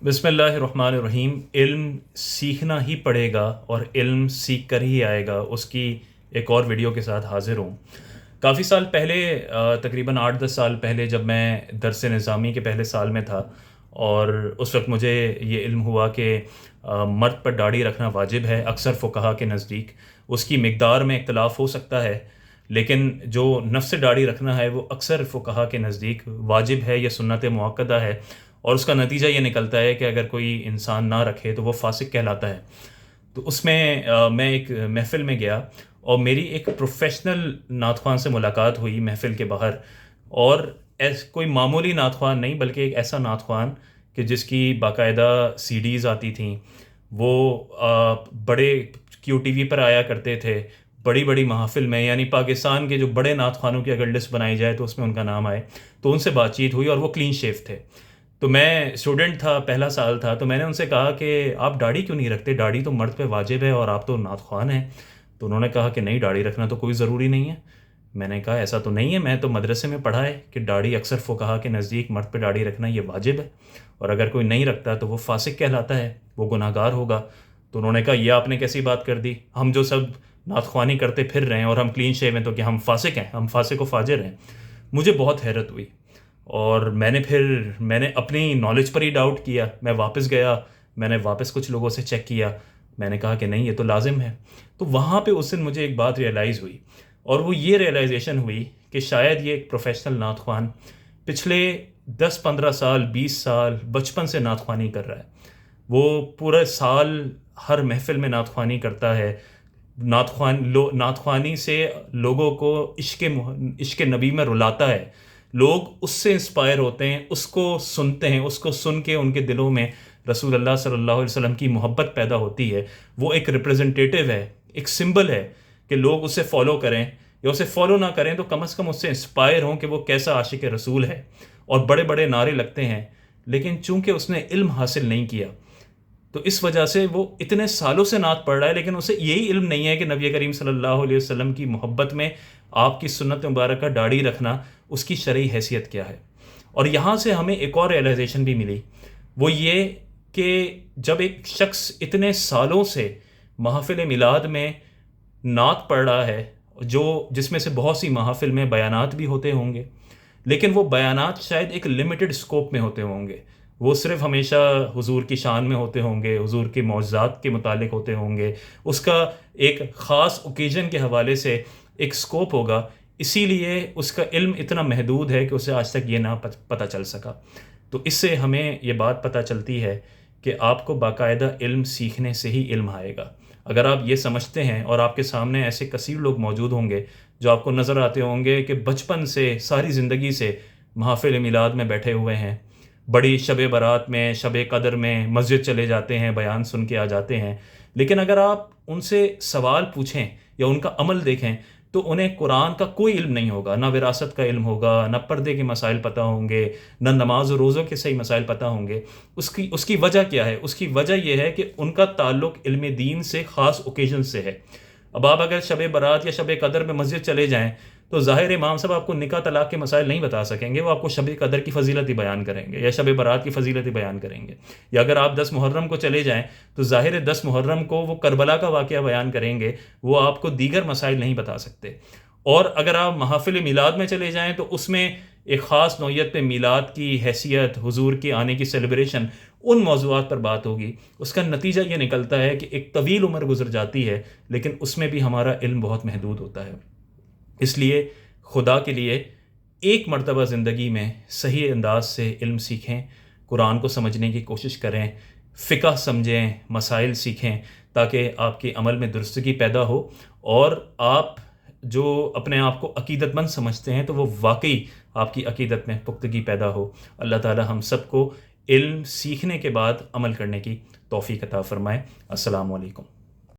بسم اللہ الرحمن الرحیم۔ علم سیکھنا ہی پڑے گا اور علم سیکھ کر ہی آئے گا، اس کی ایک اور ویڈیو کے ساتھ حاضر ہوں۔ کافی سال پہلے، تقریباً 8-10 سال پہلے، جب میں درس نظامی کے پہلے سال میں تھا، اور اس وقت مجھے یہ علم ہوا کہ مرد پر داڑھی رکھنا واجب ہے اکثر فقہا کے نزدیک۔ اس کی مقدار میں اختلاف ہو سکتا ہے، لیکن جو نفس داڑھی رکھنا ہے وہ اکثر فقہا کے نزدیک واجب ہے یا سنت مؤکدہ ہے، اور اس کا نتیجہ یہ نکلتا ہے کہ اگر کوئی انسان نہ رکھے تو وہ فاسق کہلاتا ہے۔ تو اس میں میں ایک محفل میں گیا، اور میری ایک پروفیشنل نعت خوان سے ملاقات ہوئی محفل کے باہر، اور کوئی معمولی نعت خوان نہیں بلکہ ایک ایسا نعت خوان کہ جس کی باقاعدہ سی ڈیز آتی تھیں، وہ بڑے کیو ٹی وی پر آیا کرتے تھے، بڑی بڑی محافل میں، یعنی پاکستان کے جو بڑے نعت خوانوں کی اگر لسٹ بنائی جائے تو اس میں ان کا نام آئے۔ تو ان سے بات چیت ہوئی، اور وہ کلین شیف تھے۔ تو میں اسٹوڈنٹ تھا، پہلا سال تھا، تو میں نے ان سے کہا کہ آپ داڑھی کیوں نہیں رکھتے؟ داڑھی تو مرد پہ واجب ہے اور آپ تو نعت خوان ہیں۔ تو انہوں نے کہا کہ نہیں، داڑھی رکھنا تو کوئی ضروری نہیں ہے۔ میں نے کہا ایسا تو نہیں ہے، میں تو مدرسے میں پڑھا ہے کہ داڑھی اکثر فقہا کے نزدیک مرد پہ داڑھی رکھنا یہ واجب ہے، اور اگر کوئی نہیں رکھتا تو وہ فاسق کہلاتا ہے، وہ گناہ گار ہوگا۔ تو انہوں نے کہا یہ آپ نے کیسی بات کر دی؟ ہم جو سب نعت خوانی کرتے پھر رہے ہیں اور ہم کلین شیو ہیں، تو کہ ہم فاسق ہیں؟ ہم فاسق و فاجر ہیں؟ مجھے بہت حیرت ہوئی، اور میں نے اپنی نالج پر ہی ڈاؤٹ کیا۔ میں واپس گیا، میں نے واپس کچھ لوگوں سے چیک کیا، میں نے کہا کہ نہیں، یہ تو لازم ہے۔ تو وہاں پہ اس دن مجھے ایک بات ریئلائز ہوئی، اور وہ یہ ریئلائزیشن ہوئی کہ شاید یہ ایک پروفیشنل نعت خوان پچھلے 10-15 سال 20 سال بچپن سے نعت خوانی کر رہا ہے۔ وہ پورے سال ہر محفل میں نعت خوانی کرتا ہے، نعت خوانی سے لوگوں کو عشق نبی میں رلاتا ہے۔ لوگ اس سے انسپائر ہوتے ہیں، اس کو سنتے ہیں، اس کو سن کے ان کے دلوں میں رسول اللہ صلی اللہ علیہ وسلم کی محبت پیدا ہوتی ہے۔ وہ ایک ریپرزنٹیٹیو ہے، ایک سمبل ہے کہ لوگ اسے فالو کریں، یا اسے فالو نہ کریں تو کم از کم اس سے انسپائر ہوں کہ وہ کیسا عاشق رسول ہے۔ اور بڑے بڑے نعرے لگتے ہیں، لیکن چونکہ اس نے علم حاصل نہیں کیا، تو اس وجہ سے وہ اتنے سالوں سے نعت پڑھ رہا ہے، لیکن اسے یہی علم نہیں ہے کہ نبی کریم صلی اللہ علیہ وسلم کی محبت میں آپ کی سنت مبارکہ داڑھی رکھنا اس کی شرعی حیثیت کیا ہے۔ اور یہاں سے ہمیں ایک اور ریئلائزیشن بھی ملی، وہ یہ کہ جب ایک شخص اتنے سالوں سے محافل میلاد میں نعت پڑھ رہا ہے، جس میں سے بہت سی محافل میں بیانات بھی ہوتے ہوں گے، لیکن وہ بیانات شاید ایک لمیٹڈ اسکوپ میں ہوتے ہوں گے، وہ صرف ہمیشہ حضور کی شان میں ہوتے ہوں گے، حضور کے معجزات کے متعلق ہوتے ہوں گے، اس کا ایک خاص اوکیزن کے حوالے سے ایک اسکوپ ہوگا، اسی لیے اس کا علم اتنا محدود ہے کہ اسے آج تک یہ نہ پتہ چل سکا۔ تو اس سے ہمیں یہ بات پتہ چلتی ہے کہ آپ کو باقاعدہ علم سیکھنے سے ہی علم آئے گا۔ اگر آپ یہ سمجھتے ہیں، اور آپ کے سامنے ایسے کثیر لوگ موجود ہوں گے جو آپ کو نظر آتے ہوں گے کہ بچپن سے ساری زندگی سے محافل میلاد میں بیٹھے ہوئے ہیں، بڑی شب برات میں، شب قدر میں مسجد چلے جاتے ہیں، بیان سن کے آ جاتے ہیں، لیکن اگر آپ ان سے سوال پوچھیں یا ان کا عمل دیکھیں تو انہیں قرآن کا کوئی علم نہیں ہوگا، نہ وراثت کا علم ہوگا، نہ پردے کے مسائل پتہ ہوں گے، نہ نماز و روزوں کے صحیح مسائل پتہ ہوں گے۔ اس کی وجہ کیا ہے؟ اس کی وجہ یہ ہے کہ ان کا تعلق علم دین سے خاص اوکیزن سے ہے۔ اب آپ اگر شب برات یا شب قدر میں مسجد چلے جائیں تو ظاہر امام صاحب آپ کو نکاح طلاق کے مسائل نہیں بتا سکیں گے، وہ آپ کو شب قدر کی فضیلت ہی بیان کریں گے، یا شب برات کی فضیلت ہی بیان کریں گے۔ یا اگر آپ 10 محرم کو چلے جائیں تو ظاہر 10 محرم کو وہ کربلا کا واقعہ بیان کریں گے، وہ آپ کو دیگر مسائل نہیں بتا سکتے۔ اور اگر آپ محافل میلاد میں چلے جائیں تو اس میں ایک خاص نوعیت پہ میلاد کی حیثیت، حضور کے آنے کی سیلیبریشن، ان موضوعات پر بات ہوگی۔ اس کا نتیجہ یہ نکلتا ہے کہ ایک طویل عمر گزر جاتی ہے، لیکن اس میں بھی ہمارا علم بہت محدود ہوتا ہے۔ اس لیے خدا کے لیے ایک مرتبہ زندگی میں صحیح انداز سے علم سیکھیں، قرآن کو سمجھنے کی کوشش کریں، فقہ سمجھیں، مسائل سیکھیں، تاکہ آپ کے عمل میں درستگی پیدا ہو، اور آپ جو اپنے آپ کو عقیدت مند سمجھتے ہیں تو وہ واقعی آپ کی عقیدت میں پختگی پیدا ہو۔ اللہ تعالی ہم سب کو علم سیکھنے کے بعد عمل کرنے کی توفیق عطا فرمائے۔ السلام علیکم۔